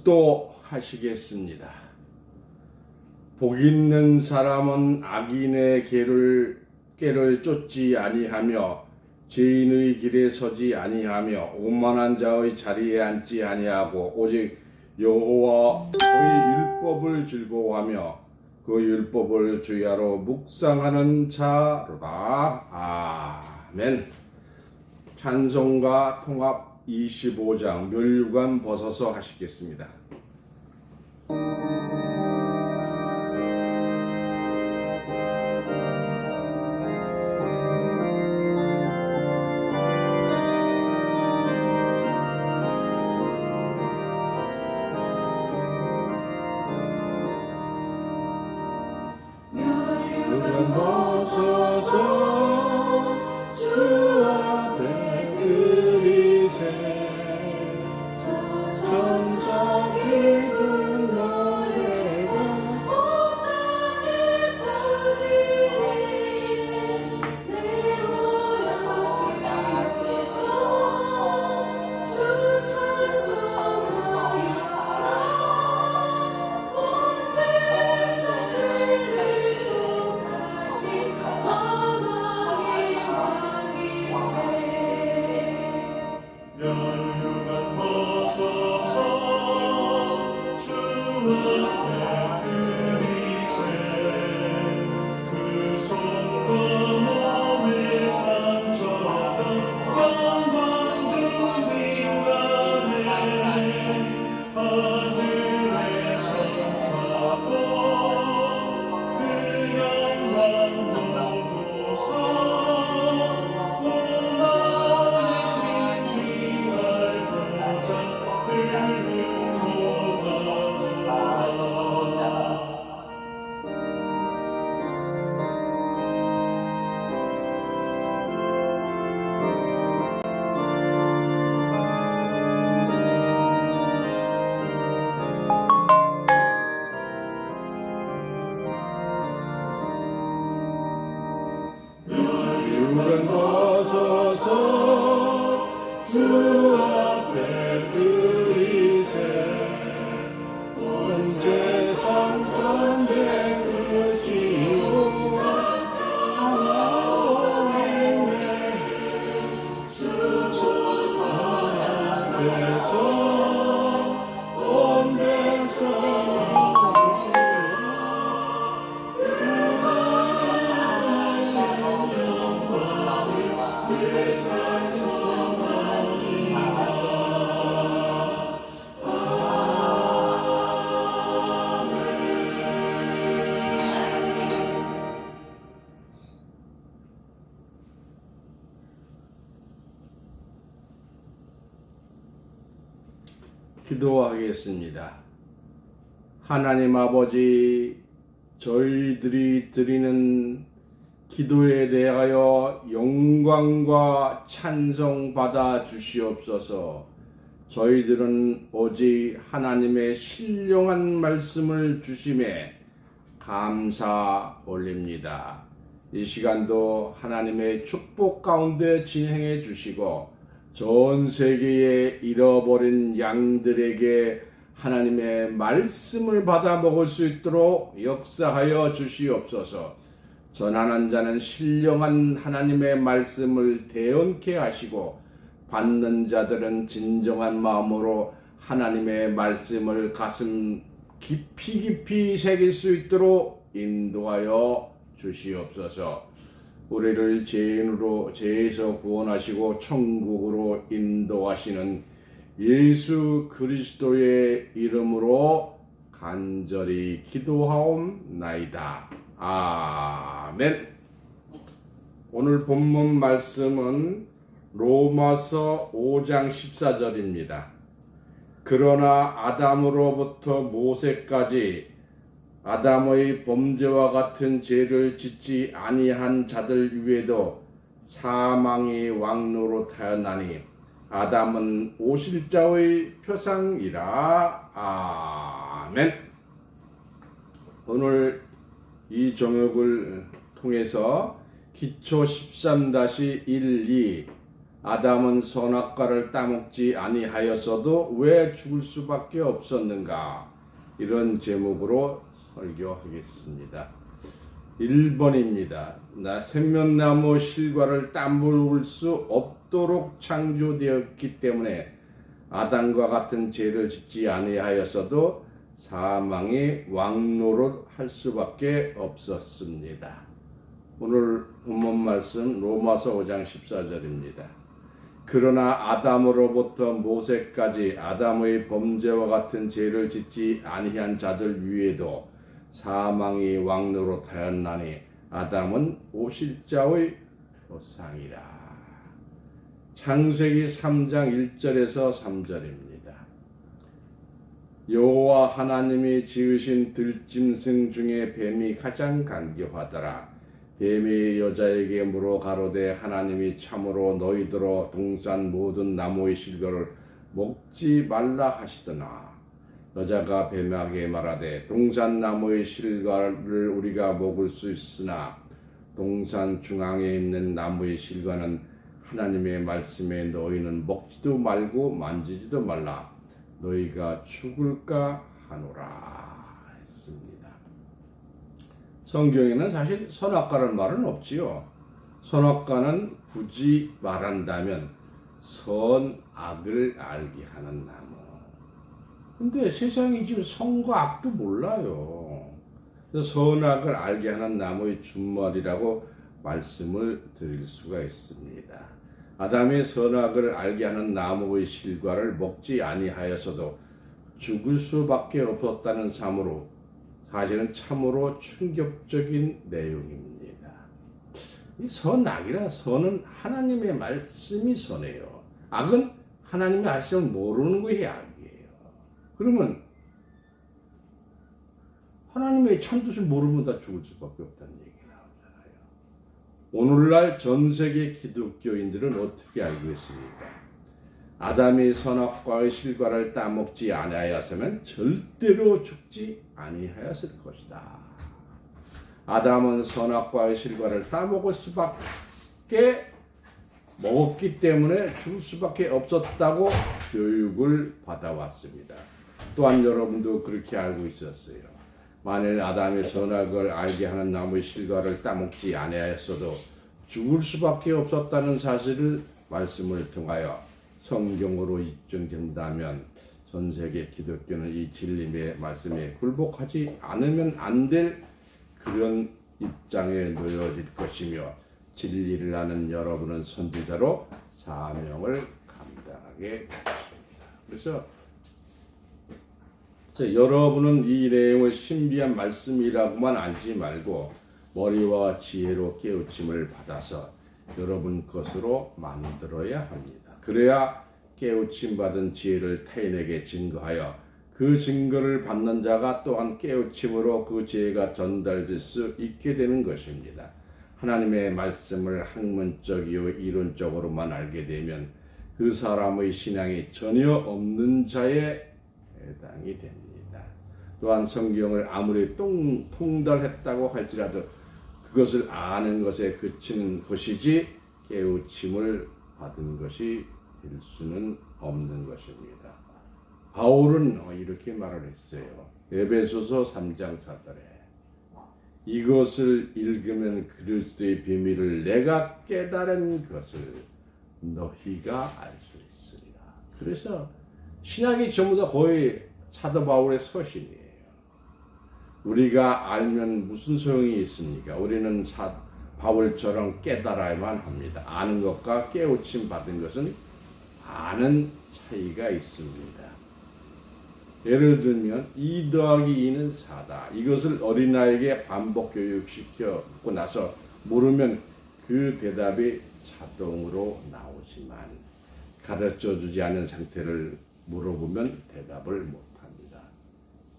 축도하시겠습니다. 복 있는 사람은 악인의 꾀를 쫓지 아니하며 죄인의 길에 서지 아니하며 오만한 자의 자리에 앉지 아니하고 오직 여호와의 율법을 즐거워하며 그 율법을 주야로 묵상하는 자로다. 아멘. 찬송가 통합 25장 멸류관 벗어서 하시겠습니다. 멸류관 벗어서 주 앞에 드리세 천사 깊은 노래가 온 땅에 퍼지네 내 오락에서 주 찬송하리라 온 백성 죄를 속하신 하나님 왕이세 멸류관 벗어서 주 앞에 드리세 그 손과 몸의 상처가 영광 중 빛나네 하늘의 천사도 그 영광 보고서 고난의 신비할 병자들을 모아노라 멸류관 벗어서 주 앞에 드리세 온 세상 전쟁 끝이고 하나님의 주 앞에서 온 백성 기도하겠습니다. 하나님 아버지, 저희들이 드리는 기도에 대하여 영광과 찬송 받아 주시옵소서. 저희들은 오직 하나님의 신령한 말씀을 주심에 감사 올립니다. 이 시간도 하나님의 축복 가운데 진행해 주시고 전 세계에 잃어버린 양들에게 하나님의 말씀을 받아 먹을 수 있도록 역사하여 주시옵소서. 전하는 자는 신령한 하나님의 말씀을 대언케 하시고 받는 자들은 진정한 마음으로 하나님의 말씀을 가슴 깊이 새길 수 있도록 인도하여 주시옵소서. 우리를 죄에서 구원하시고 천국으로 인도하시는 예수 그리스도의 이름으로 간절히 기도하옵나이다. 아멘. 오늘 본문 말씀은 로마서 5장 14절입니다. 그러나 아담으로부터 모세까지 아담의 범죄와 같은 죄를 짓지 아니한 자들 위에도 사망의 왕노로 타였나니 아담은 오실자의 표상이라. 아멘. 오늘 이 종역을 통해서 기초 13-1, 2 아담은 선악과를 따먹지 아니하였어도 왜 죽을 수밖에 없었는가? 이런 제목으로 설교하겠습니다. 1번입니다. 생명나무 실과를 따먹을 수 없도록 창조되었기 때문에 아담과 같은 죄를 짓지 아니하였어도 사망의 왕노릇할 수밖에 없었습니다. 오늘 본문 말씀 로마서 5장 14절입니다. 그러나 아담으로부터 모세까지 아담의 범죄와 같은 죄를 짓지 아니한 자들 위에도 사망이 왕노릇하였나니 아담은 오실자의 조상이라. 창세기 3장 1절에서 3절입니다. 여호와 하나님이 지으신 들짐승 중에 뱀이 가장 간교하더라. 뱀이 여자에게 물어 가로되 하나님이 참으로 너희더러 동산 모든 나무의 실과를 먹지 말라 하시더나. 여자가 뱀에게 말하되 동산 나무의 실과를 우리가 먹을 수 있으나 동산 중앙에 있는 나무의 실과는 하나님의 말씀에 너희는 먹지도 말고 만지지도 말라. 너희가 죽을까 하노라 했습니다. 성경에는 사실 선악과라는 말은 없지요. 선악과는 굳이 말한다면 선악을 알게 하는 나무. 근데 세상이 지금 선과 악도 몰라요. 선악을 알게 하는 나무의 준말이라고 말씀을 드릴 수가 있습니다. 아담이 선악을 알게 하는 나무의 실과를 먹지 아니하였어도 죽을 수밖에 없었다는 사실은 참으로 충격적인 내용입니다. 이 선악이라 선은 하나님의 말씀이 선해요. 악은 하나님의 말씀을 모르는 것이 악이에요. 그러면 하나님의 참뜻을 모르면 다 죽을 수밖에 없다는 얘기 나오잖아요. 오늘날 전 세계 기독교인들은 어떻게 알고 있습니까? 아담이 선악과의 실과를 따먹지 아니하였으면 절대로 죽지 아니하였을 것이다. 아담은 선악과의 실과를 따먹을 수밖에 먹었기 때문에 죽을 수밖에 없었다고 교육을 받아왔습니다. 또한 여러분도 그렇게 알고 있었어요. 만일 아담이 선악을 알게 하는 나무의 실과를 따먹지 아니하였어도 죽을 수밖에 없었다는 사실을 말씀을 통하여 성경으로 입증된다면 전 세계 기독교는 이 진리의 말씀에 굴복하지 않으면 안 될 그런 입장에 놓여질 것이며 진리를 아는 여러분은 선지자로 사명을 감당하게 되십니다. 그래서 여러분은 이 내용을 신비한 말씀이라고만 알지 말고 머리와 지혜로 깨우침을 받아서 여러분 것으로 만들어야 합니다. 그래야 깨우침 받은 지혜를 타인에게 증거하여 그 증거를 받는 자가 또한 깨우침으로 그 지혜가 전달될 수 있게 되는 것입니다. 하나님의 말씀을 학문적이요 이론적으로만 알게 되면 그 사람의 신앙이 전혀 없는 자에 해당이 됩니다. 또한 성경을 아무리 통달했다고 할지라도 그것을 아는 것에 그치는 것이지 깨우침을 받은 것이 될 수는 없는 것입니다. 바울은 이렇게 말을 했어요. 에베소서 3장 4절에 이것을 읽으면 그리스도의 비밀을 내가 깨달은 것을 너희가 알 수 있으리라. 그래서 신약이 전부 다 거의 사도 바울의 서신이에요. 우리가 알면 무슨 소용이 있습니까? 우리는 바울처럼 깨달아야만 합니다. 아는 것과 깨우침 받은 것은 아는 차이가 있습니다. 예를 들면 2 더하기 2는 4다. 이것을 어린아이에게 반복 교육시키고 나서 물으면 그 대답이 자동으로 나오지만 가르쳐주지 않은 상태를 물어보면 대답을 못합니다.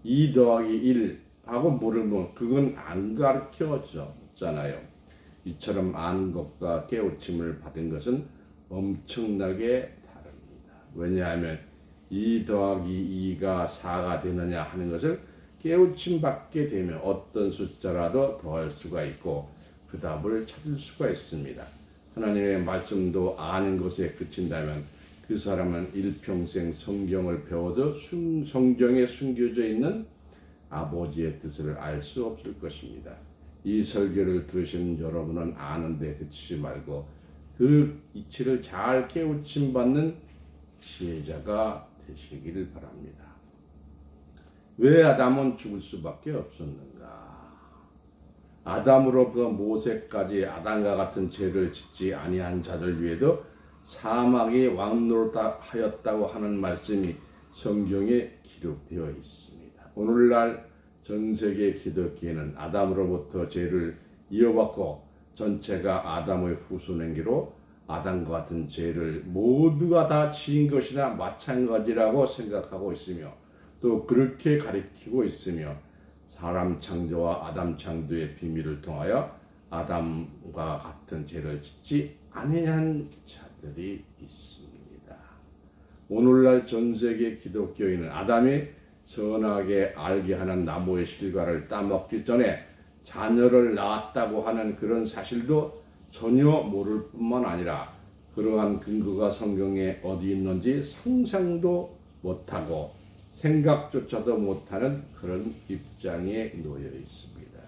2 더하기 1 하고 물으면 그건 안 가르쳐줬잖아요. 이처럼 아는 것과 깨우침을 받은 것은 엄청나게 다릅니다. 왜냐하면 2 더하기 2가 4가 되느냐 하는 것을 깨우침 받게 되면 어떤 숫자라도 더할 수가 있고 그 답을 찾을 수가 있습니다. 하나님의 말씀도 아는 것에 그친다면 그 사람은 일평생 성경을 배워도 성경에 숨겨져 있는 아버지의 뜻을 알 수 없을 것입니다. 이 설교를 들으신 여러분은 아는데 그치지 말고 그 이치를 잘 깨우침 받는 지혜자가 되시기를 바랍니다. 왜 아담은 죽을 수밖에 없었는가? 아담으로부터 모세까지 아담과 같은 죄를 짓지 아니한 자들 위에도 사망이 왕노릇하였다고 하는 말씀이 성경에 기록되어 있습니다. 오늘날 전 세계 기독교인은 아담으로부터 죄를 이어받고 전체가 아담의 후손행기로 아담과 같은 죄를 모두가 다 지은 것이나 마찬가지라고 생각하고 있으며 또 그렇게 가리키고 있으며 사람 창조와 아담 창조의 비밀을 통하여 아담과 같은 죄를 짓지 아니한 자들이 있습니다. 오늘날 전 세계 기독교인은 아담이 선하게 알게 하는 나무의 실과를 따먹기 전에 자녀를 낳았다고 하는 그런 사실도 전혀 모를 뿐만 아니라 그러한 근거가 성경에 어디 있는지 상상도 못하고 생각조차도 못하는 그런 입장에 놓여 있습니다.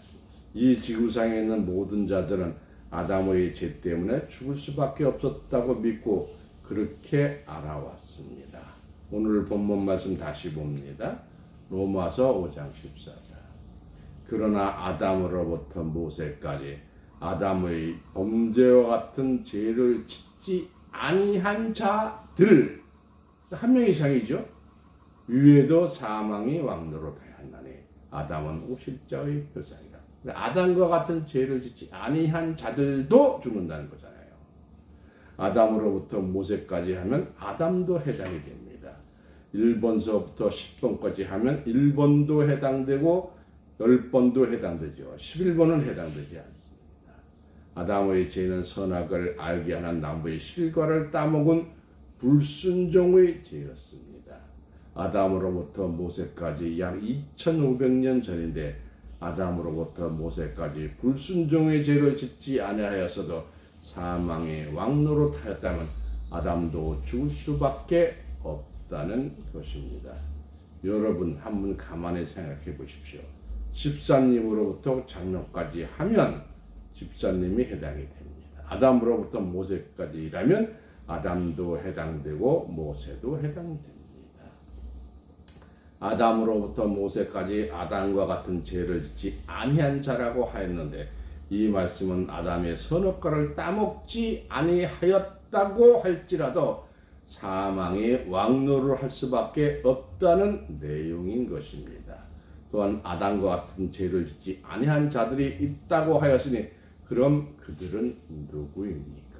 이 지구상에 있는 모든 자들은 아담의 죄 때문에 죽을 수밖에 없었다고 믿고 그렇게 알아왔습니다. 오늘 본문 말씀 다시 봅니다. 로마서 5장 14절. 그러나 아담으로부터 모세까지 아담의 범죄와 같은 죄를 짓지 아니한 자들 한 명 이상이죠. 위에도 사망이 왕노릇하였나니 아담은 오실자의 표상이라. 아담과 같은 죄를 짓지 아니한 자들도 죽는다는 거잖아요. 아담으로부터 모세까지 하면 아담도 해당이 됩니다. 1번서부터 10번까지 하면 1번도 해당되고 10번도 해당되죠. 11번은 해당되지 않습니다. 아담의 죄는 선악을 알게 하는 나무의 실과를 따먹은 불순종의 죄였습니다. 아담으로부터 모세까지 약 2500년 전인데 아담으로부터 모세까지 불순종의 죄를 짓지 아니하였어도 사망의 왕노릇하였다면 아담도 죽을 수밖에 없다는 것입니다. 여러분 한번 가만히 생각해 보십시오. 집사님으로부터 장로까지 하면 집사님이 해당이 됩니다. 아담으로부터 모세까지라면 아담도 해당되고 모세도 해당됩니다. 아담으로부터 모세까지 아담과 같은 죄를 짓지 아니한 자라고 하였는데 이 말씀은 아담의 선악과를 따먹지 아니하였다고 할지라도 사망이 왕노를 할 수밖에 없다는 내용인 것입니다. 또한 아담과 같은 죄를 짓지 아니한 자들이 있다고 하였으니 그럼 그들은 누구입니까?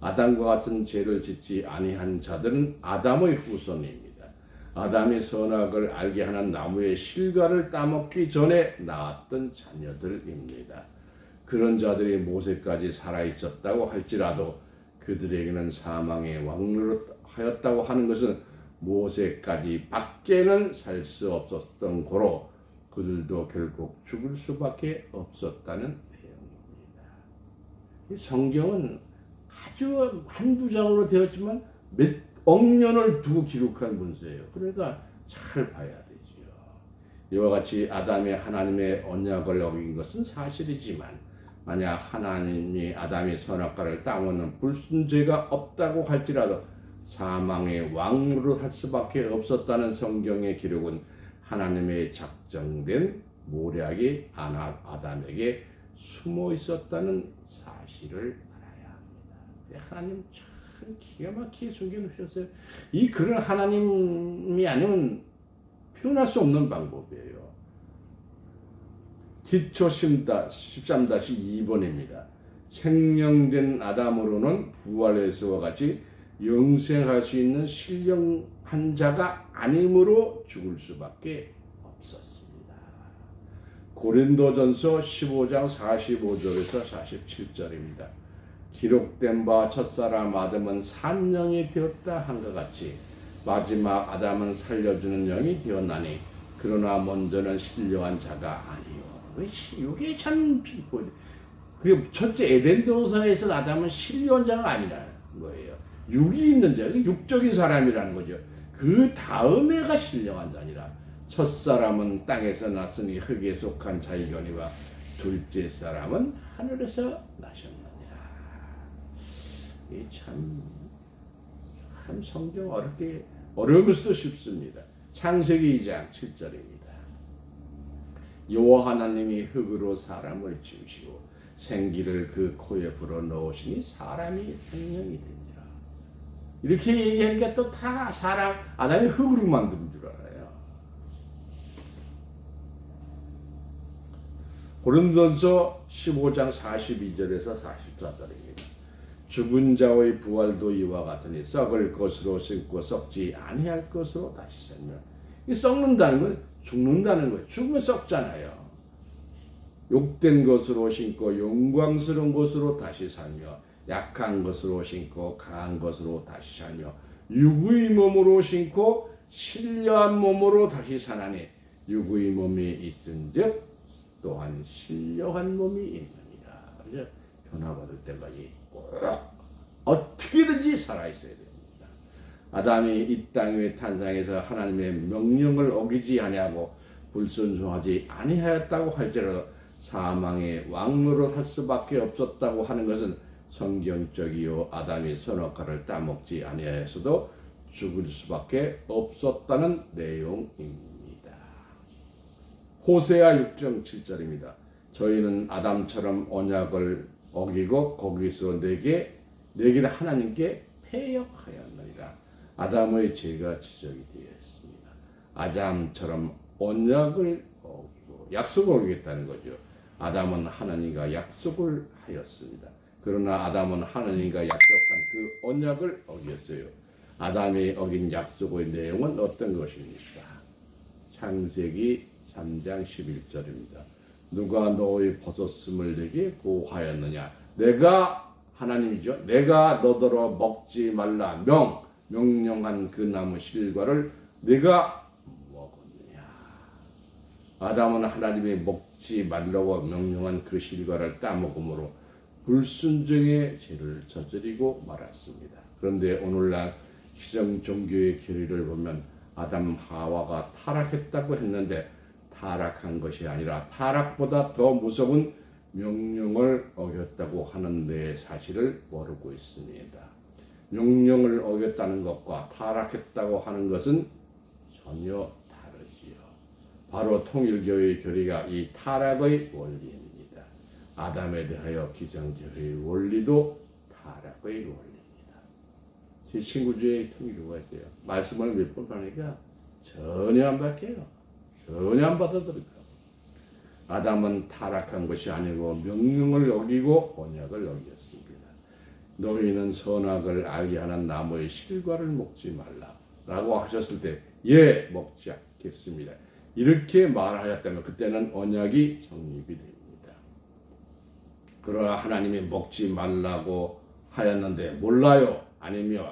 아담과 같은 죄를 짓지 아니한 자들은 아담의 후손입니다. 아담이 선악을 알게 하는 나무의 실과를 따먹기 전에 낳았던 자녀들입니다. 그런 자들이 모세까지 살아있었다고 할지라도 그들에게는 사망의 왕노릇하였다고 하는 것은 모세까지 밖에는 살 수 없었던 고로 그들도 결국 죽을 수밖에 없었다는 내용입니다. 이 성경은 아주 한두 장으로 되었지만 몇 억년을 두고 기록한 문서예요. 그러니까 잘 봐야 되지요. 이와 같이 아담이 하나님의 언약을 어긴 것은 사실이지만 만약 하나님이 아담이 선악과를 따먹는 불순죄가 없다고 할지라도 사망의 왕노릇 할 수밖에 없었다는 성경의 기록은 하나님의 작정된 모략이 아담에게 숨어 있었다는 사실을 알아야 합니다. 하나님 참 기가 막히게 숨겨놓으셨어요. 이 글은 하나님이 아니면 표현할 수 없는 방법이에요. 기초 13-2번입니다. 생령된 아담으로는 부활에서와 같이 영생할 수 있는 신령한 자가 아니므로 죽을 수밖에 없었습니다. 고린도전서 15장 45절에서 47절입니다. 기록된 바 첫사람 아담은 산영이 되었다 한것 같이 마지막 아담은 살려주는 영이 되었나니 그러나 먼저는 신령한 자가 아니요. 이게 참 그리고 첫째 에덴 동산에서 아담은 신령자가 아니라는 거예요. 육이 있는 자, 육적인 사람이라는 거죠. 그 다음에가 신령한 자니라. 첫 사람은 땅에서 났으니 흙에 속한 자이거니와 둘째 사람은 하늘에서 나셨느니라. 참 성경 어려울 수도 쉽습니다. 창세기 2장 7절입니다. 여호와 하나님이 흙으로 사람을 지으시고 생기를 그 코에 불어넣으시니 사람이 생명이 되니라. 이렇게 얘기하니까 또 다 사람 아담이 흙으로 만든 줄 알아요. 고린도전서 15장 42절에서 44절입니다. 죽은 자의 부활도 이와 같으니 썩을 것으로 심고 썩지 아니할 것으로 다시 살며. 이 썩는다는 건 죽는다는 거예요. 죽으면 썩잖아요. 욕된 것으로 심고 영광스러운 것으로 다시 살며 약한 것으로 심고 강한 것으로 다시 살며 육의 몸으로 심고 신령한 몸으로 다시 사나니 육의 몸이 있은즉 또한 신령한 몸이 있느니라. 그래서 변화받을 때까지 꼭 어떻게든지 살아있어야 됩니다. 아담이 이 땅 위에 탄생해서 하나님의 명령을 어기지 아니하고 불순종하지 아니하였다고 할지라도 사망의 왕노릇 할 수밖에 없었다고 하는 것은 성경적이요 아담이 선악과를 따먹지 아니하였어도 죽을 수밖에 없었다는 내용입니다. 호세아 6장 7절입니다. 저희는 아담처럼 언약을 어기고 거기서 내게 하나님께 패역하였느니라. 아담의 죄가 지적이 되었습니다. 아담처럼 언약을 어기고 약속을 어기겠다는 거죠. 아담은 하나님과 약속을 하였습니다. 그러나 아담은 하나님과 약속한 그 언약을 어겼어요. 아담이 어긴 약속의 내용은 어떤 것입니까? 창세기 3장 11절입니다. 누가 너의 벗었음을 내게 고하였느냐? 내가 하나님이죠. 내가 너더러 먹지 말라 명령한 그 나무 실과를 내가 먹었느냐? 아담은 하나님이 먹지 말라고 명령한 그 실과를 따먹음으로 불순종의 죄를 저지르고 말았습니다. 그런데 오늘날 시정 종교의 교리를 보면 아담 하와가 타락했다고 했는데 타락한 것이 아니라 타락보다 더 무서운 명령을 어겼다고 하는 데 사실을 모르고 있습니다. 명령을 어겼다는 것과 타락했다고 하는 것은 전혀 다르지요. 바로 통일교의 교리가 이 타락의 원리입니다. 아담에 대하여 기성교회의 원리도 타락의 원리입니다. 제 친구 중에 통일교가 있어요. 말씀을 몇 번 하니까 전혀 안 받게요. 전혀 안 받아들여요. 아담은 타락한 것이 아니고 명령을 어기고 언약을 어겼습니다. 너희는 선악을 알게 하는 나무의 실과를 먹지 말라 라고 하셨을 때 예, 먹지 않겠습니다. 이렇게 말하였다면 그때는 언약이 성립이 됩니다. 그러나 하나님이 먹지 말라고 하였는데 몰라요 아니면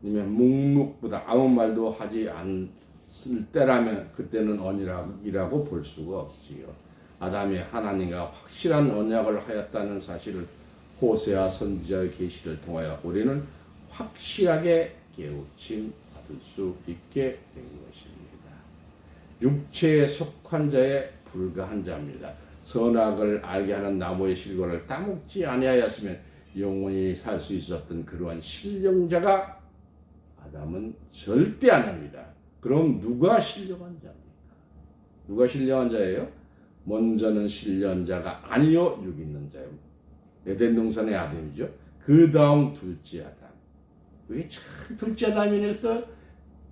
묵묵부다 아무 말도 하지 않을 때라면 그때는 언약이라고 볼 수가 없지요. 아담이 하나님과 확실한 언약을 하였다는 사실을 호세아 선지자의 계시를 통하여 우리는 확실하게 깨우침 받을 수 있게 된 것입니다. 육체에 속한 자에 불과한 자입니다. 선악을 알게 하는 나무의 실과를 따먹지 아니하였으면 영원히 살 수 있었던 그러한 신령자가 아담은 절대 안 합니다. 그럼 누가 신령한 자입니까? 누가 신령한 자예요? 먼저는 신령한 자가 아니요 육 있는 자요. 에덴 동산의 아담이죠. 그 다음 둘째 아담. 그게 참 둘째 아담이네. 또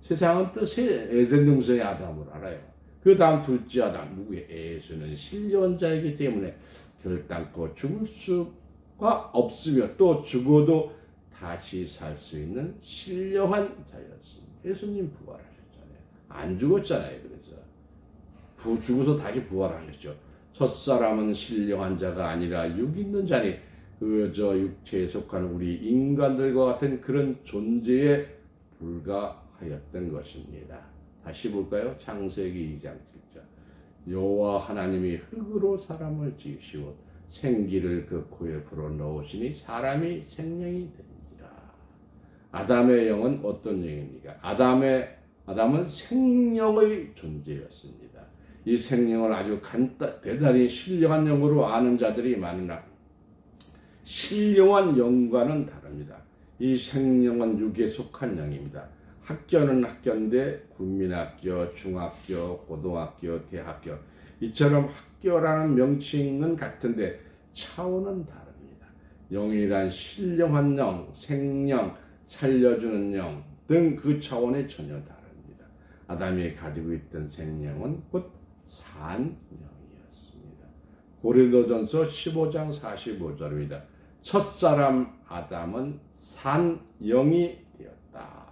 세상은 또 에덴 동산의 아담을 알아요. 그 다음 둘째 아담 누구의 에서는 신령한 자이기 때문에 결단코 죽을 수가 없으며 또 죽어도 다시 살 수 있는 신령한 자였습니다. 예수님 부활하셨잖아요. 안 죽었잖아요. 그래서 죽어서 다시 부활하셨죠. 첫사람은 신령한 자가 아니라 육 있는 자니 그저 육체에 속한 우리 인간들과 같은 그런 존재에 불과하였던 것입니다. 다시 볼까요? 창세기 2장 7절. 여호와 하나님이 흙으로 사람을 지으시고 생기를 그 코에 불어 넣으시니 사람이 생명이 되니라. 아담의 영은 어떤 영입니까? 아담은 생명의 존재였습니다. 이 생명을 아주 대단히 신령한 영으로 아는 자들이 많으나 신령한 영과는 다릅니다. 이 생명은 육에 속한 영입니다. 학교는 학교인데 국민학교, 중학교, 고등학교, 대학교 이처럼 학교라는 명칭은 같은데 차원은 다릅니다. 영이란 신령한 영, 생명, 살려주는 영 등 그 차원이 전혀 다릅니다. 아담이 가지고 있던 생명은 곧 산영이었습니다. 고린도전서 15장 45절입니다. 첫사람 아담은 산영이 되었다.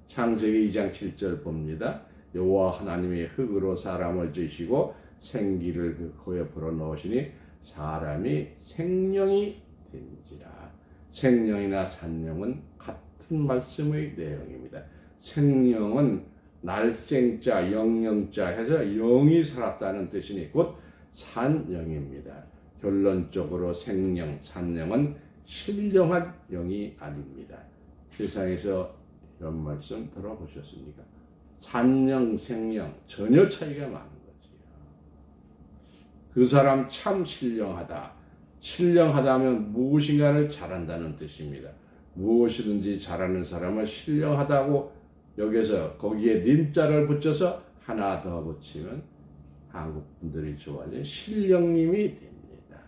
창세기 2장 7절 봅니다. 여호와 하나님이 흙으로 사람을 지으시고 생기를 그 코에 불어넣으시니 사람이 생명이 된지라. 생명이나 산영은 같은 말씀의 내용입니다. 생명은 날생자, 영영자 해서 영이 살았다는 뜻이니 곧 산영입니다. 결론적으로 생명, 산영은 신령한 영이 아닙니다. 세상에서 이런 말씀 들어보셨습니까? 산영, 생명 전혀 차이가 많은 거지요. 그 사람 참 신령하다. 신령하다면 무엇인가를 잘한다는 뜻입니다. 무엇이든지 잘하는 사람은 신령하다고 여기서 거기에 님자를 붙여서 하나 더 붙이면 한국 분들이 좋아하는 신령님이 됩니다.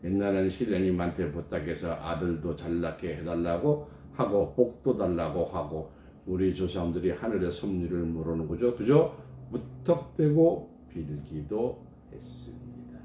옛날에는 신령님한테 부탁해서 아들도 잘 낳게 해달라고 하고 복도 달라고 하고 우리 조상들이 하늘의 섭리를 모르는 거죠. 그저 무턱대고 빌기도 했습니다.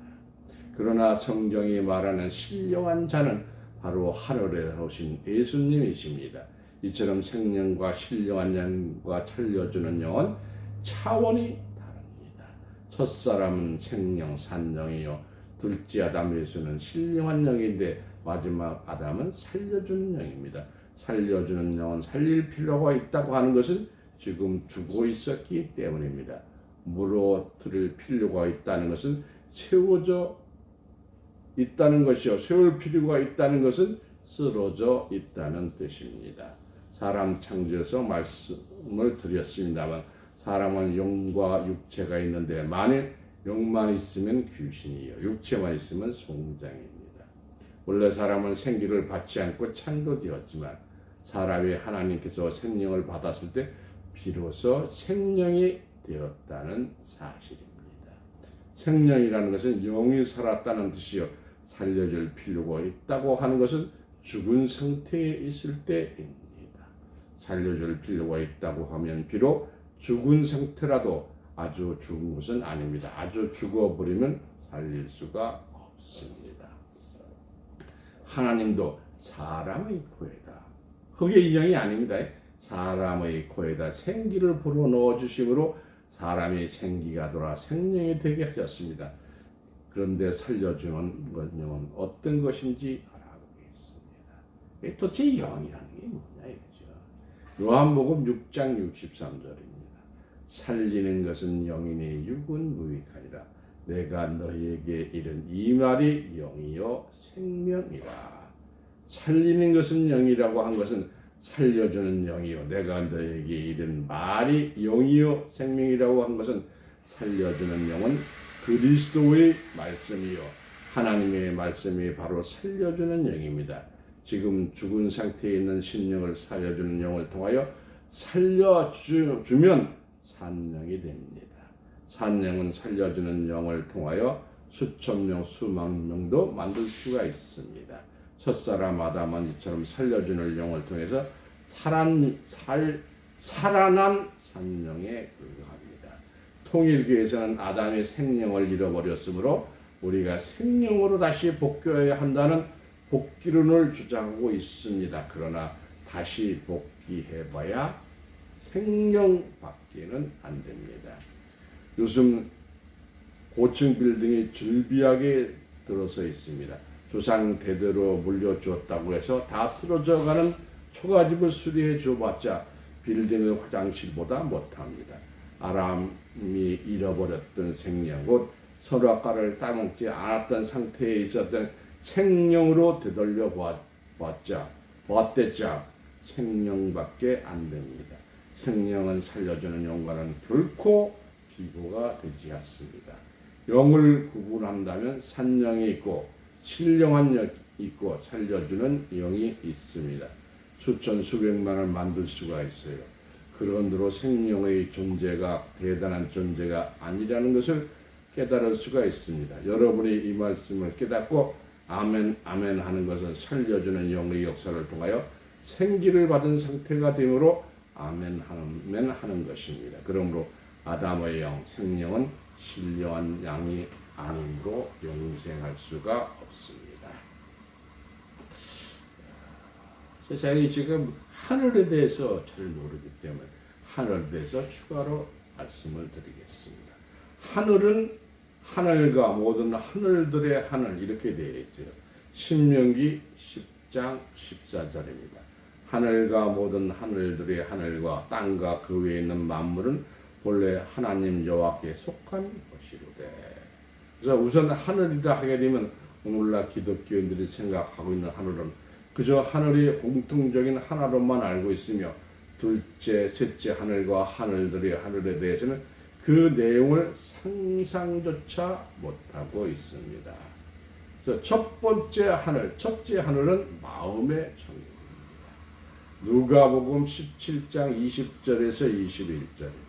그러나 성경이 말하는 신령한 자는 바로 하늘에 오신 예수님이십니다. 이처럼 생명과 신령한 영과 살려주는 영은 차원이 다릅니다. 첫사람은 생명, 산영이요. 둘째 아담 예수는 신령한 영인데 마지막 아담은 살려주는 영입니다. 살려주는 영은 살릴 필요가 있다고 하는 것은 지금 죽어 있었기 때문입니다. 물어들일 필요가 있다는 것은 세워져 있다는 것이요. 세울 필요가 있다는 것은 쓰러져 있다는 뜻입니다. 사람 창조에서 말씀을 드렸습니다만 사람은 영과 육체가 있는데 만일 영만 있으면 귀신이요. 육체만 있으면 송장입니다. 원래 사람은 생기를 받지 않고 창조되었지만 사람이 하나님께서 생명을 받았을 때 비로소 생명이 되었다는 사실입니다. 생명이라는 것은 영이 살았다는 뜻이요. 살려줄 필요가 있다고 하는 것은 죽은 상태에 있을 때입니다. 살려줄 필요가 있다고 하면 비록 죽은 상태라도 아주 죽은 것은 아닙니다. 아주 죽어버리면 살릴 수가 없습니다. 하나님도 사람의 코에다 흙의 인형이 아닙니다. 사람의 코에다 생기를 불어넣어 주심으로 사람이 생기가 돌아 생명이 되게 하셨습니다. 그런데 살려주는 영은 어떤 것인지 알아보겠습니다. 도대체 영이라는 게 뭐냐 이거죠. 요한복음 6장 63절입니다. 살리는 것은 영이니 육은 무익하니라. 내가 너희에게 이른 이 말이 영이요 생명이라. 살리는 것은 영이라고 한 것은 살려주는 영이요. 내가 너희에게 이른 말이 영이요 생명이라고 한 것은 살려주는 영은 그리스도의 말씀이요. 하나님의 말씀이 바로 살려주는 영입니다. 지금 죽은 상태에 있는 심령을 살려주는 영을 통하여 살려주면 산영이 됩니다. 산영은 살려주는 영을 통하여 수천 명, 수만 명도 만들 수가 있습니다. 첫사람 아담은 이처럼 살려주는 영을 통해서 살아난 산영에 불과합니다. 통일교에서는 아담의 생명을 잃어버렸으므로 우리가 생명으로 다시 복귀해야 한다는 복귀론을 주장하고 있습니다. 다시 복귀해봐야 생명밖에는 안 됩니다. 요즘 고층 빌딩이 즐비하게 들어서 있습니다. 조상 대대로 물려주었다고 해서 다 쓰러져가는 초가집을 수리해 줘봤자 빌딩의 화장실보다 못합니다. 아람이 잃어버렸던 생명, 곧 선악과를 따먹지 않았던 상태에 있었던 생명으로 되돌려 보았댔자 생명밖에 안 됩니다. 생명은 살려주는 영과는 결코 비교가 되지 않습니다. 영을 구분한다면 산영이 있고 신령한 영이 있고 살려주는 영이 있습니다. 수천 수백만을 만들 수가 있어요. 그런대로 생명의 존재가 대단한 존재가 아니라는 것을 깨달을 수가 있습니다. 여러분이 이 말씀을 깨닫고 아멘 아멘 하는 것은 살려주는 영의 역사를 통하여 생기를 받은 상태가 되므로 아멘 아멘 하는 것입니다. 그러므로 아담의 영, 생명은 신령한 양이 아님으로 영생할 수가 없습니다. 세상이 지금 하늘에 대해서 잘 모르기 때문에 하늘에 대해서 추가로 말씀을 드리겠습니다. 하늘은 하늘과 모든 하늘들의 하늘 이렇게 되어 있어요. 신명기 10장 14절입니다. 하늘과 모든 하늘들의 하늘과 땅과 그 위에 있는 만물은 본래 하나님 여호와께 속한 것이로되. 그래서 우선 하늘이라 하게 되면 오늘날 기독교인들이 생각하고 있는 하늘은 그저 하늘이 공통적인 하나로만 알고 있으며 둘째, 셋째 하늘과 하늘들의 하늘에 대해서는 그 내용을 상상조차 못하고 있습니다. 그래서 첫 번째 하늘, 첫째 하늘은 마음의 천국입니다. 누가복음 17장 20절에서 21절입니다.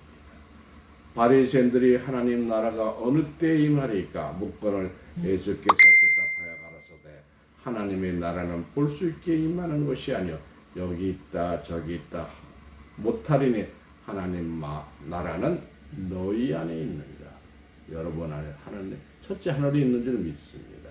바리새인들이 하나님 나라가 어느 때에 임하리까 묻거늘 예수께서 대답하여 가라사대 하나님의 나라는 볼 수 있게 임하는 것이 아니요 여기 있다 저기 있다 못하리니 하나님 나라는 너희 안에 있느니라. 여러분 안에 하나님 첫째 하늘이 있는 줄 믿습니다.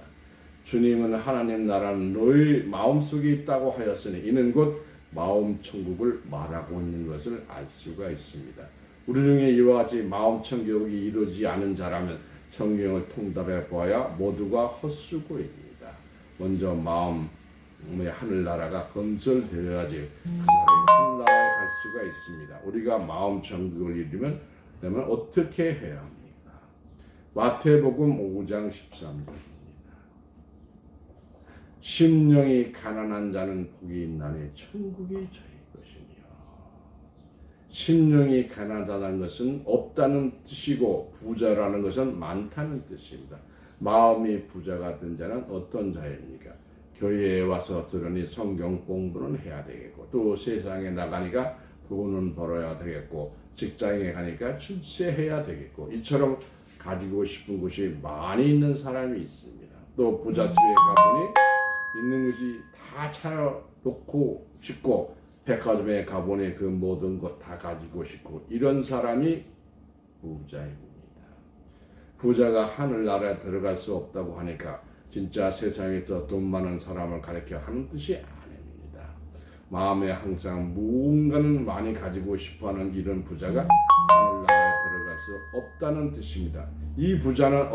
주님은 하나님 나라는 너희 마음속에 있다고 하였으니 이는 곧 마음 천국을 말하고 있는 것을 알 수가 있습니다. 우리 중에 이와 같이 마음 천국이 이루어지지 않은 자라면 성경을 통달해 보아야 모두가 헛수고입니다. 먼저 마음의 하늘나라가 건설되어야지 그 사람이 하늘나라에 갈 수가 있습니다. 우리가 마음 천국을 이루면 그러면 어떻게 해야 합니까? 마태복음 5장 13절입니다. 심령이 가난한 자는 복이 있나니 천국이 저희 것이며. 심령이 가난하다는 것은 없다는 뜻이고 부자라는 것은 많다는 뜻입니다. 마음이 부자가 된 자는 어떤 자입니까? 교회에 와서 들으니 성경 공부는 해야 되겠고 또 세상에 나가니까 돈은 벌어야 되겠고 직장에 가니까 출세해야 되겠고 이처럼 가지고 싶은 것이 많이 있는 사람이 있습니다. 또 부잣집에 가보니 있는 것이 다 차려놓고 싶고 백화점에 가보니 그 모든 것 다 가지고 싶고 이런 사람이 부자입니다. 부자가 하늘나라에 들어갈 수 없다고 하니까 진짜 세상에서 돈 많은 사람을 가리켜 하는 뜻이 아닙니다. 마음에 항상 무언가는 많이 가지고 싶어하는 이런 부자가 하늘나라에 들어갈 수 없다는 뜻입니다. 이 부자는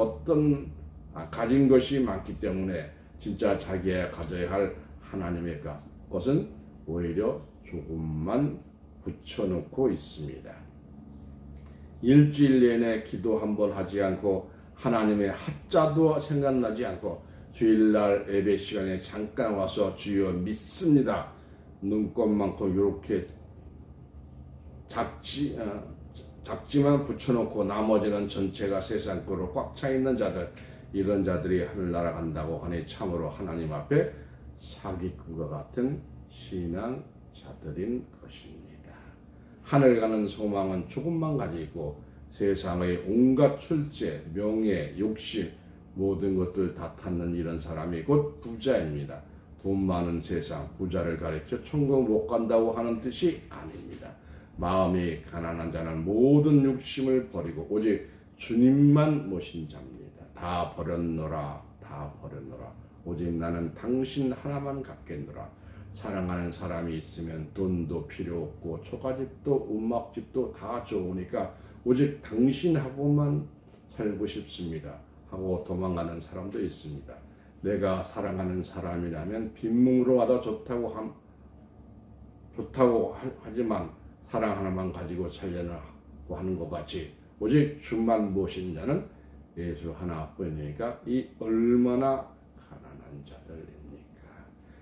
가진 것이 많기 때문에 진짜 자기가 가져야 할 하나님의 것은 오히려 조금만 붙여놓고 있습니다. 일주일 내내 기도 한번 하지 않고 하나님의 하자도 생각나지 않고 주일날 예배 시간에 잠깐 와서 주여 믿습니다. 눈곱만큼 이렇게 작지만 붙여놓고 나머지는 전체가 세상 거로 꽉 차 있는 자들 이런 자들이 하늘나라 간다고 하니 참으로 하나님 앞에 사기꾼과 같은 신앙자들인 것입니다. 하늘 가는 소망은 조금만 가지고 세상의 온갖 출세, 명예, 욕심 모든 것들 다 탔는 이런 사람이 곧 부자입니다. 돈 많은 세상 부자를 가리켜 천국 못 간다고 하는 뜻이 아닙니다. 마음이 가난한 자는 모든 욕심을 버리고 오직 주님만 모신 자입니다. 다 버렸노라 다 버렸노라 오직 나는 당신 하나만 갖겠노라. 사랑하는 사람이 있으면 돈도 필요 없고 초가집도 움막집도 다 좋으니까 오직 당신하고만 살고 싶습니다 하고 도망가는 사람도 있습니다. 내가 사랑하는 사람이라면 빈뭉으로 와도 좋다고 하지만 사랑 하나만 가지고 살려고 하는 것 같이 오직 주만 모신 자는 예수 하나뿐이니까 이 얼마나 가난한 자들입니까?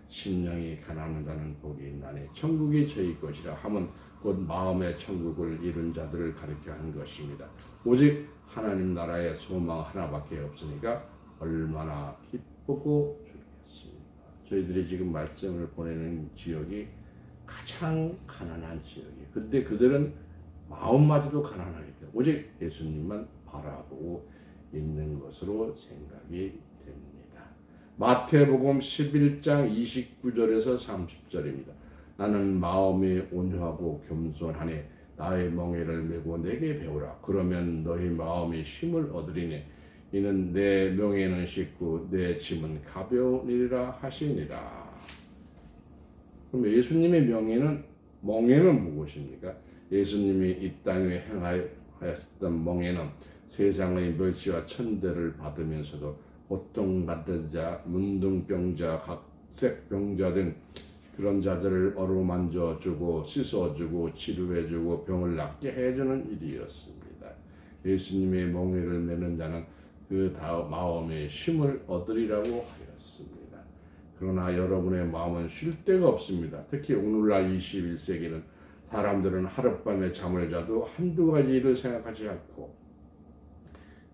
심령이 가난한 자는 복이 있나니 천국이 저희 것이라 함은 곧 마음의 천국을 이룬 자들을 가리켜 한 것입니다. 오직 하나님 나라의 소망 하나밖에 없으니까 얼마나 기쁘고 좋겠습니까? 저희들이 지금 말씀을 보내는 지역이 가장 가난한 지역이에요. 근데 그들은 마음마저도 가난하기 때문에 오직 예수님만 바라보고 있는 것으로 생각이 됩니다. 마태복음 11장 29절에서 30절입니다. 나는 마음이 온유하고 겸손하니 나의 멍에를 메고 내게 배우라. 그러면 너희 마음이 쉼을 얻으리니 이는 내 명예는 쉽고 내 짐은 가벼우니라 하시니라. 그럼 예수님의 멍에는 무엇입니까? 예수님이 이 땅에 행하였던 멍에는 세상의 멸시와 천대를 받으면서도 고통받은 자, 문둥병자, 각색병자 등 그런 자들을 어루만져주고 씻어주고 치료해주고 병을 낫게 해주는 일이었습니다. 예수님의 멍에를 메는 자는 그 마음의 쉼을 얻으리라고 하였습니다. 그러나 여러분의 마음은 쉴 데가 없습니다. 특히 오늘날 21세기는 사람들은 하룻밤에 잠을 자도 한두 가지 일을 생각하지 않고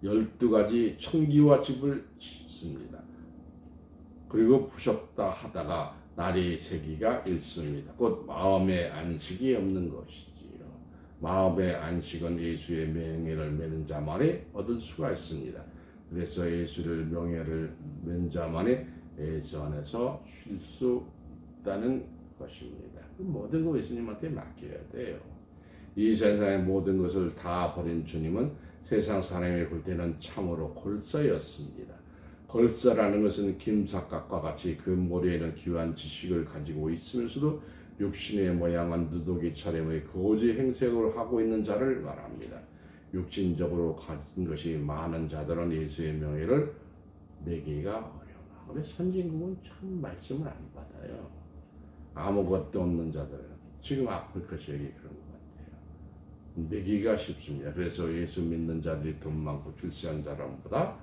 12가지 청기와 집을 짓습니다. 그리고 부셨다 하다가 날이 새기가 있습니다. 곧 마음의 안식이 없는 것이지요. 마음의 안식은 예수의 명예를 메는 자만이 얻을 수가 있습니다. 그래서 예수를 명예를 맨 자만이 예수 안에서 쉴 수 있다는 것입니다. 모든 거 예수님한테 맡겨야 돼요. 이 세상의 모든 것을 다 버린 주님은 세상 사람이 볼 때는 참으로 골사였습니다. 골사라는 것은 김삿갓과 같이 그 머리에는 귀한 지식을 가지고 있으면서도 육신의 모양은 누더기 차림의 거지 행색을 하고 있는 자를 말합니다. 육신적으로 가진 것이 많은 자들은 예수의 명예를 매기기가 어려우나. 근데 선진국은 참 말씀을 안 받아요. 아무것도 없는 자들, 지금 아프리카 지역이 그런 것 같아요. 매기기가 쉽습니다. 그래서 예수 믿는 자들이 돈 많고 출세한 사람보다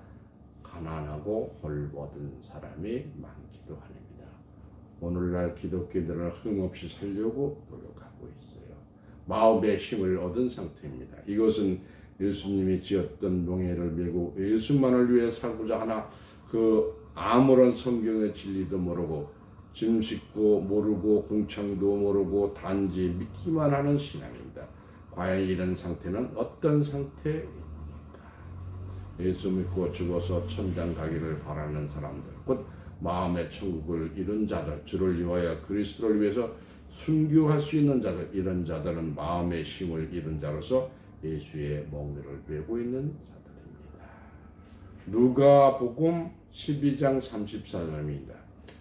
가난하고 헐벗은 사람이 많기도 합니다. 오늘날 기독교인들은 흥없이 살려고 노력하고 있어요. 마음의 힘을 얻은 상태입니다. 이것은 예수님이 지었던 명예를 메고 예수만을 위해 살고자 하나 그 아무런 성경의 진리도 모르고 짐 싣고 모르고 공창도 모르고 단지 믿기만 하는 신앙입니다. 과연 이런 상태는 어떤 상태입니까? 예수 믿고 죽어서 천당 가기를 바라는 사람들, 곧 마음의 천국을 이룬 자들, 주를 위하여 그리스도를 위해서 순교할 수 있는 자들, 이런 자들은 마음의 힘을 잃은 자로서 예수의 멍에를 메고 있는 자들입니다. 누가복음 12장 34절입니다.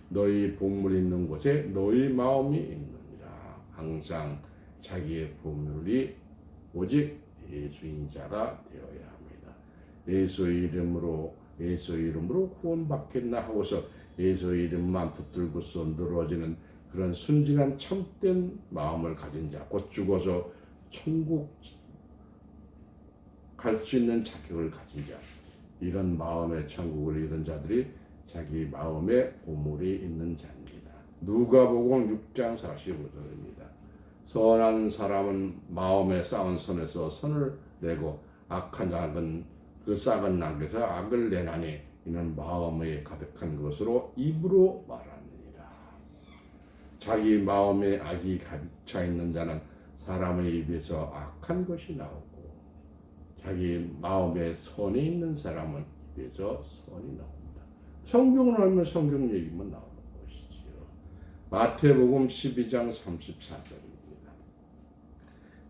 너희 보물 있는 곳에 너희 마음이 있느니라. 항상 자기의 보물이 오직 예수인 자가 되어야 합니다. 예수 이름으로 구원받겠나 하고서 예수 이름만 붙들고서 늘어지는 그런 순진한 참된 마음을 가진 자, 곧 죽어서 천국 갈 수 있는 자격을 가진 자, 이런 마음의 천국을 잃은 자들이 자기 마음에 보물이 있는 자입니다. 누가복음 6장 45절입니다. 선한 사람은 마음에 쌓은 선에서 선을 내고 악한 자는 그 싹은 낙에서 악을 내나니 이는 마음에 가득한 것으로 입으로 말하느니라. 자기 마음에 악이 가득 차 있는 자는 사람의 입에서 악한 것이 나오고 자기 마음에 선이 있는 사람은 입에서 선이 나옵니다. 성경을 알면 성경 얘기만 나오는 것이지요. 마태복음 12장 34절입니다.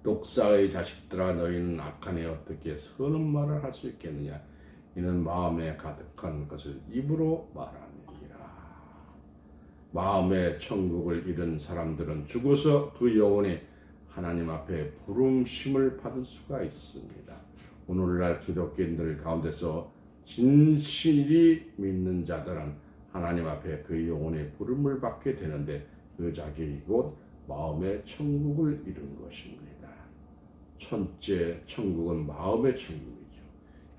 독사의 자식들아 너희는 악하니 어떻게 선한 말을 할 수 있겠느냐. 이는 마음에 가득한 것을 입으로 말하느니라. 마음의 천국을 잃은 사람들은 죽어서 그 영혼이 하나님 앞에 부름심을 받을 수가 있습니다. 오늘날 기독교인들 가운데서 진실이 믿는 자들은 하나님 앞에 그 영혼의 부름을 받게 되는데 그 자격이 곧 마음의 천국을 이룬 것입니다. 첫째 천국은 마음의 천국이죠.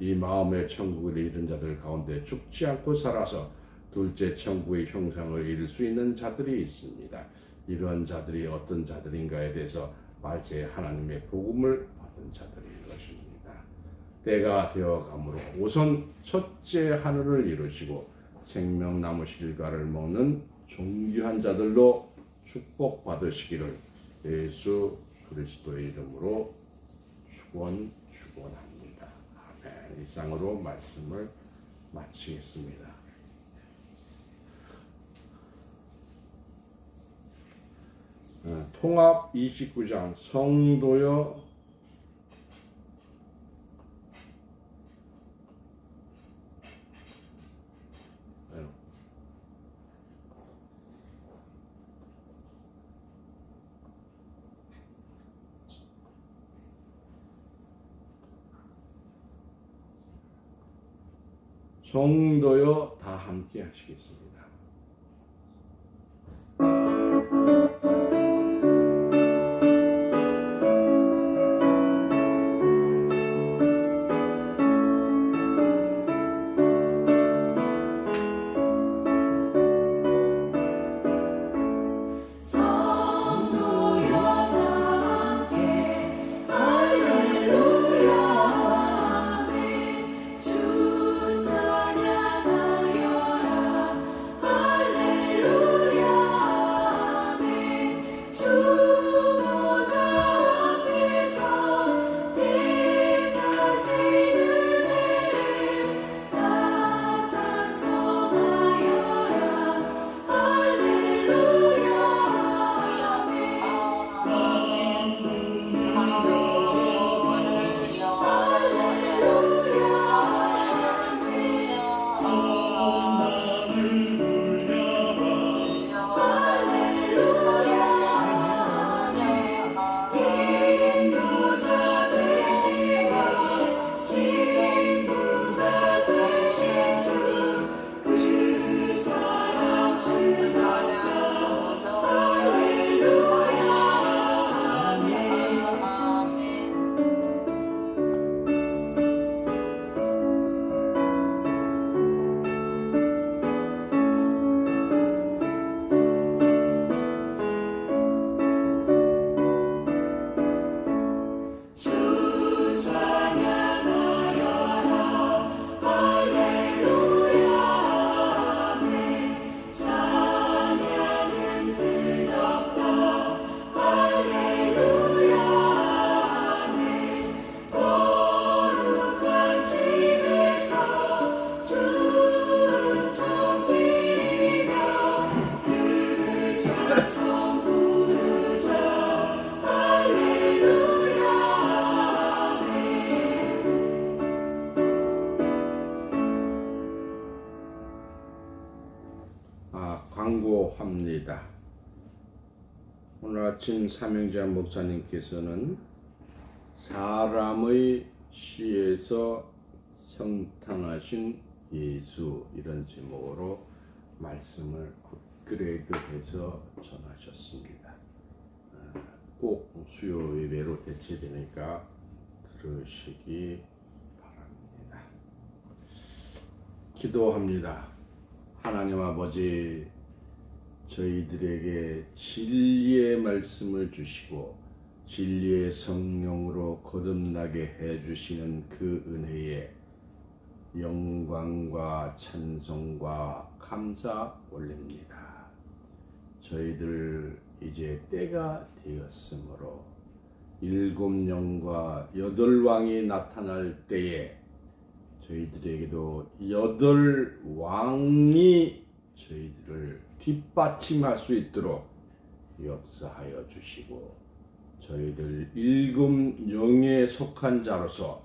이 마음의 천국을 잃은 자들 가운데 죽지 않고 살아서 둘째 천국의 형상을 이룰 수 있는 자들이 있습니다. 이러한 자들이 어떤 자들인가에 대해서 말세에 하나님의 복음을 받은 자들일 것입니다. 때가 되어가므로 우선 첫째 하늘을 이루시고 생명나무 실과를 먹는 존귀한 자들로 축복받으시기를 예수 그리스도의 이름으로 축원합니다. 아멘. 이상으로 말씀을 마치겠습니다. 통합 29장 성도여 성도여 다 함께 하시겠습니다. 성도여 다 함께 할렐루야 아멘 주 찬양하여라 할렐루야 아멘 주 보좌 앞에서 택하신 은혜를 다 찬송하여라 할렐루야 인도자 되시고 친구가 되신 주 그 사랑 뜨겁다 할렐루야 주 찬양하여라 할렐루야 아멘 찬양은 끝없다 할렐루야 아멘 거룩한 집에서 주춤 드리며 그 찬송 부르자 할렐루야 광고합니다. 오늘 아침 삼형제 목사님께서는 사람의 시에서 성탄하신 예수 이런 제목으로 말씀을 업그레이드해서 전하셨습니다. 꼭 수요 예배로 대체되니까 들으시기 바랍니다. 기도합니다. 하나님 아버지, 저희들에게 진리의 말씀을 주시고 진리의 성령으로 거듭나게 해주시는 그 은혜에 영광과 찬송과 감사 올립니다. 저희들 이제 때가 되었으므로 7영과 8왕이 나타날 때에 저희들에게도 8왕이 저희들을 뒷받침할 수 있도록 역사하여 주시고 저희들 7영에 속한 자로서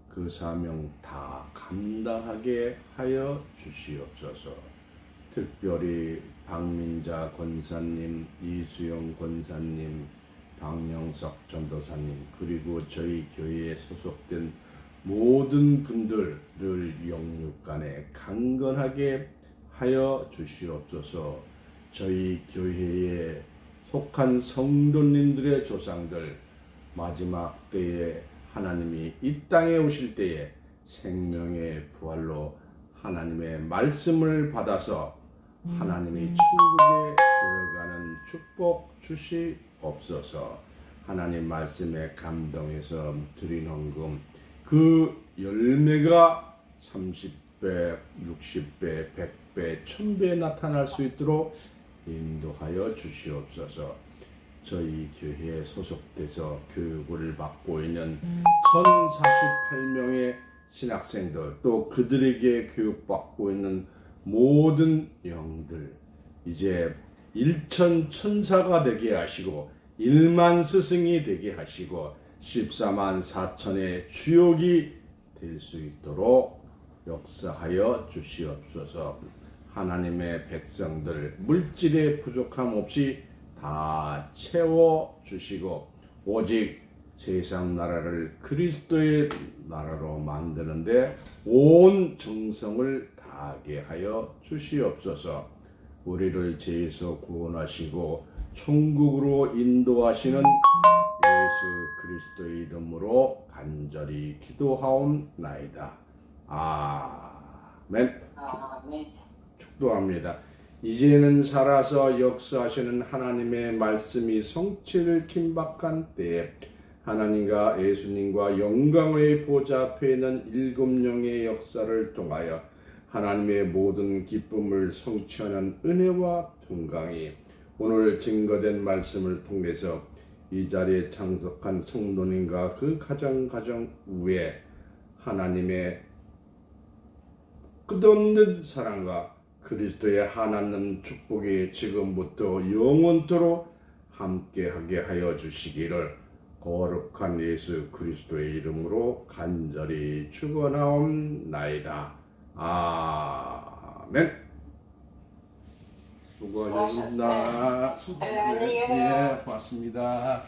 그 사명 다 감당하게 하여 주시옵소서. 특별히 박민자 권사님, 이수영 권사님, 박영석 전도사님, 그리고 저희 교회에 소속된 모든 분들을 영육간에 강건하게 하여 주시옵소서. 저희 교회에 속한 성도님들의 조상들 마지막 때에 하나님이 이 땅에 오실 때에 생명의 부활로 하나님의 말씀을 받아서 하나님의 천국에 들어가는 축복 주시옵소서. 하나님 말씀에 감동해서 드린 헌금 그 열매가 30배, 60배, 100배, 1000배 나타날 수 있도록 인도하여 주시옵소서. 저희 교회에 소속돼서 교육을 받고 있는 1048명의 신학생들, 또 그들에게 교육받고 있는 모든 영들, 이제 1000천사가 되게 하시고 1만 스승이 되게 하시고 14만 4천의 주역이 될 수 있도록 역사하여 주시옵소서. 하나님의 백성들 물질의 부족함 없이 다 채워 주시고 오직 세상 나라를 그리스도의 나라로 만드는데 온 정성을 다하게 하여 주시옵소서. 우리를 죄에서 구원하시고 천국으로 인도하시는 예수 그리스도의 이름으로 간절히 기도하옵나이다. 아멘. 아멘. 축도합니다. 이제는 살아서 역사하시는 하나님의 말씀이 성취를 긴박한 때에 하나님과 예수님과 영광의 보좌 앞에 있는 7영의 역사를 통하여 하나님의 모든 기쁨을 성취하는 은혜와 평강이 오늘 증거된 말씀을 통해서 이 자리에 참석한 성도님과 그 가정 위에 하나님의 끝없는 사랑과 그리스도의 하나님 축복이 지금부터 영원토록 함께하게 하여 주시기를 거룩한 예수 그리스도의 이름으로 간절히 축원하옵나이다. 아멘. 수고하셨습니다. 안녕히 계세요. 네, 고맙습니다.